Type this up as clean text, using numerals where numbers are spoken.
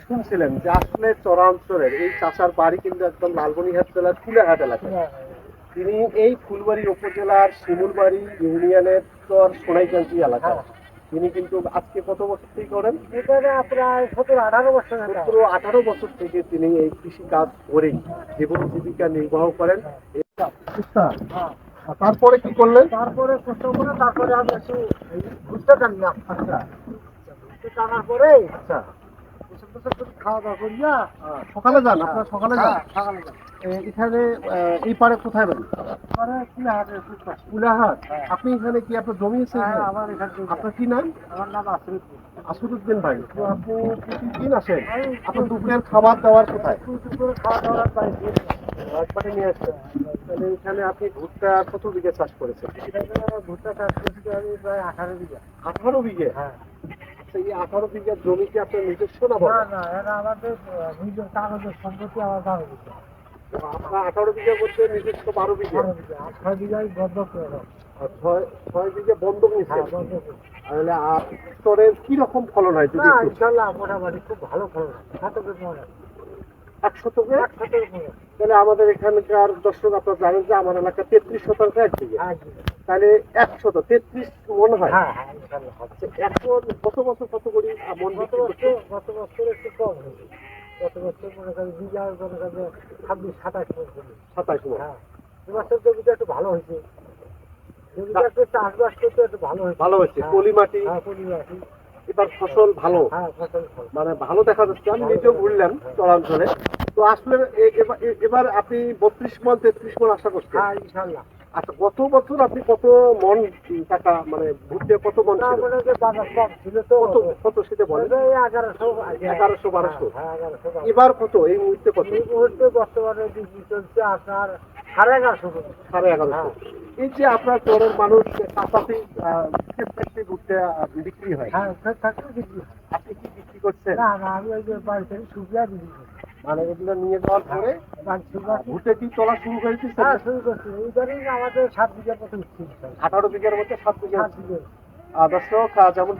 শুনছিলেন যে আসলে চরাঞ্চলের এই চাচার বাড়ি কিন্তু একদম লালমনিরহাট জেলার কুলাঘাট এলাকায়। তিনি এই ফুলবাড়ি উপজেলার শিমুলবাড়ি ইউনিয়নের চর সোনাইকান্দি এলাকায়। তিনি কিন্তু আজকে কত বছর থেকে করেন? এখানে প্রায় 17-18 বছর 17-18 বছর থেকে তিনি এই কৃষি কাজ করেই জীবন জীবিকা নির্বাহ করেন। আচ্ছা, তারপরে কি করলেন? তারপরে কষ্ট করে তারপরে আমি একটু ঘুরতে টানলাম। আচ্ছা ঘুরতে টানার পরে আচ্ছা, বছর বছর করে খাওয়া দাওয়া করিয়া সকালে যান, আপনারা সকালে যান? সকালে যাই। এখানে এই পারে কোথায় বাড়ি? পরে কুলাহাটের ফুটপাত। কুলাহাট। হ্যাঁ। আপনি এখানে কি আপনার জমি আছে হ্যাঁ, এখানে? আমার এখান থেকে আপনার কি নাম? আমার নাম আসিফুদ্দিন। আসিফুদ্দিন ভাই। তো আপনি প্রতিদিন আসেন? আপনার দুপুরের খাবার দাবার কোথায়? দুপুরে খাওয়া দাওয়ার বাইরে রাজবাড়ি নিয়ে আসছেন। তাহলে এখানে আপনি ভুট্টা কত বিঘা চাষ করেছেন? ভুট্টা চাষ করছি আমি প্রায় 18 বিঘা। 18 বিঘে? হ্যাঁ। আচ্ছা, এই 18 বিঘা জমি কি আপনার নিজস্ব না না বড়? না, এরা আমাদের নিজের কাগজের সম্পত্তি আমার 12 বিঘা। আপনার 18 বিঘার মধ্যে নিজস্ব 12 বিঘা? 12 বিঘা। আর 6 বিঘাই বন্ধক করে দাও। আর 6 বিঘা বন্ধক নিচ্ছেন? হ্যাঁ, বন্ধক করে। তাহলে স্তরের কি রকম ফলন হয় যদি না, একটু? ইনশাল্লাহ মোটামুটি খুব ভালো ফলন হয়। শতকের মনে হয়। 1 শতকে? 1 শতকের মনে হয়। তাহলে আমাদের এখানকার দর্শক আপনারা জানেন যে আমার এলাকা 33% 1 বিঘা। এক বিঘা। তাহলে 133 মনে হয়? হ্যাঁ হ্যাঁ, ইনশাল্লাহ হবে। আচ্ছা, এখন গত বছর কত করে মন বিক্রি করছেন? গত বছর একটু কম হয়েছে। গত বছর মনে করেন বিঘা মনে করেন 26-27 মন জমি। 27 মন। হ্যাঁ, এবছর জমিটা একটু ভালো হয়েছে। জমিটা একটু চাষবাস করতে একটু ভালো হয়েছে। ভালো হয়েছে, হ্যাঁ, পলি মাটি। হ্যাঁ, পরিবাসী। এবার ফসল ভালো, হ্যাঁ, ফসল ভালো। মানে ভালো দেখা যাচ্ছে। আমি নিজেও ঘুরলাম চরাঞ্চলে। তো আসলে এবার আপনি 32 মন 33 মন আশা করছেন? হ্যাঁ, ইনশাল্লাহ। আচ্ছা, গত বছর আপনি কত মন টাকা মানে ভুট্টে কত মন ছিল? তারপরে যে বাজার কম ছিল তো কত কত সেটা বলেন? 1100 1100-1200। হ্যাঁ, 1100। এবার কত এই মুহূর্তে কত? এই মুহূর্তে বর্তমানে বিক্রি চলছে আপনার 1150 করে। 1150। এই যে আপনার চরের মানুষ কাছাকাছি ক্ষেত্রে ভুট্টে বিক্রি হয়, হ্যাঁ, থাকলে বিক্রি হয়। আপনি কি বিক্রি করছেন? না না, আমি ওই যে বাড়ি থেকে শুকিয়ে বিক্রি করি। মানে এগুলো নিয়ে যাওয়ার পরে বাড়ি শুকিয়ে ভুট্টে কি তোলা শুরু হয়ে গেছে? হ্যাঁ, শুরু করছি। এইবারই আমাদের 7 বিঘার মতো উঠছে। 18 বিঘার মধ্যে 7 বিঘা। 7 বিঘা। দর্শক, যেমন